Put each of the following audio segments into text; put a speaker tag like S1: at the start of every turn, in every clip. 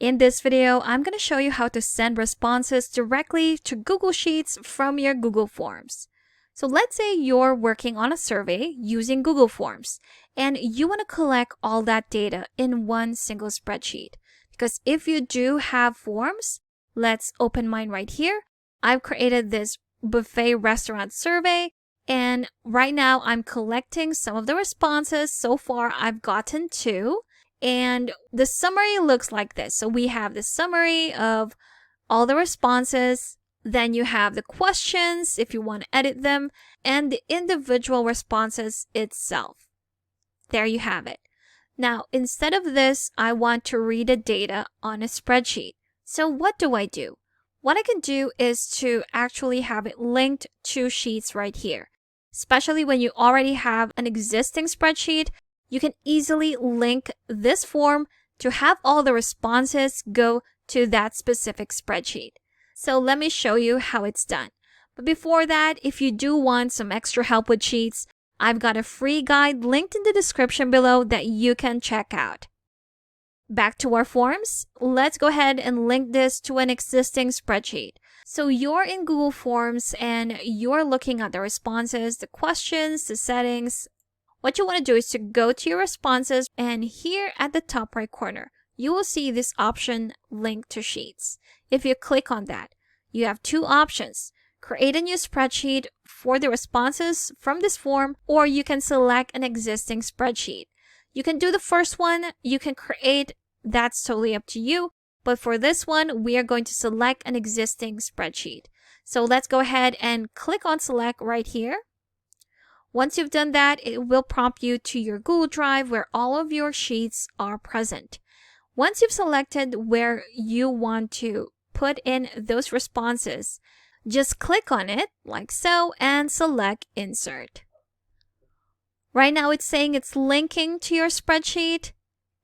S1: In this video, I'm going to show you how to send responses directly to Google Sheets from your Google Forms. So let's say you're working on a survey using Google Forms and you want to collect all that data in one single spreadsheet. Because if you do have forms, let's open mine right here. I've created this buffet restaurant survey, and right now I'm collecting some of the responses. So far, I've gotten 2. And the summary looks like this. So we have the summary of all the responses. Then you have the questions if you want to edit them, and the individual responses itself. There you have it. Now, instead of this, I want to read the data on a spreadsheet. So what do? What I can do is to actually have it linked to sheets right here. Especially when you already have an existing spreadsheet, you can easily link this form to have all the responses go to that specific spreadsheet. So let me show you how it's done. But before that, if you do want some extra help with sheets, I've got a free guide linked in the description below that you can check out. Back to our forms, let's go ahead and link this to an existing spreadsheet. So you're in Google Forms and you're looking at the responses, the questions, the settings. What you want to do is to go to your responses, and here at the top right corner, you will see this option Link to Sheets. If you click on that, you have 2 options. Create a new spreadsheet for the responses from this form, or you can select an existing spreadsheet. You can do the first one, you can create, that's totally up to you. But for this one, we are going to select an existing spreadsheet. So let's go ahead and click on Select right here. Once you've done that, it will prompt you to your Google Drive where all of your sheets are present. Once you've selected where you want to put in those responses, just click on it like so and select Insert. Right now it's saying it's linking to your spreadsheet,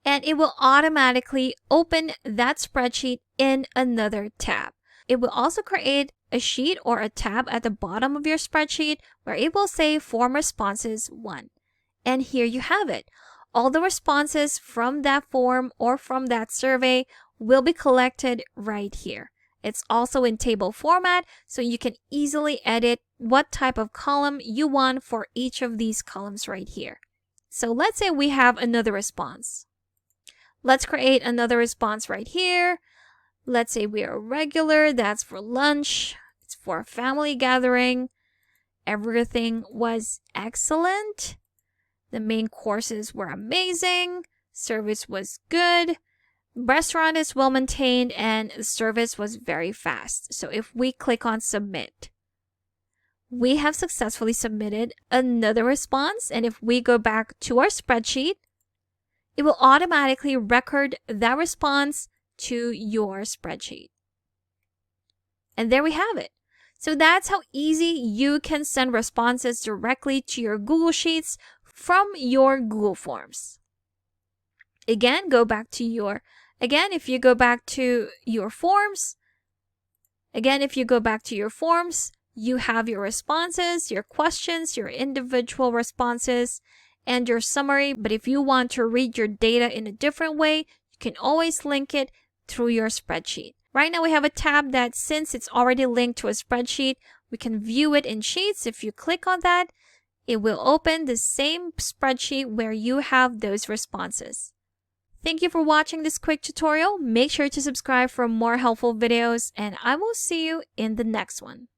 S1: and it will automatically open that spreadsheet in another tab. It will also create a sheet or a tab at the bottom of your spreadsheet where it will say Form Responses 1. And here you have it. All the responses from that form or from that survey will be collected right here. It's also in table format, so you can easily edit what type of column you want for each of these columns right here. So let's say we have another response. Let's create another response right here. Let's say we are regular, that's for lunch, it's for a family gathering. Everything was excellent. The main courses were amazing. Service was good. Restaurant is well maintained and the service was very fast. So if we click on Submit, we have successfully submitted another response. And if we go back to our spreadsheet, it will automatically record that response to your spreadsheet. And there we have it. So that's how easy you can send responses directly to your Google Sheets from your Google Forms. Again, if you go back to your forms, you have your responses, your questions, your individual responses, and your summary. But if you want to read your data in a different way, you can always link it through your spreadsheet. Right now we have a tab that, since it's already linked to a spreadsheet, we can view it in Sheets. If you click on that, it will open the same spreadsheet where you have those responses. Thank you for watching this quick tutorial. Make sure to subscribe for more helpful videos, and I will see you in the next one.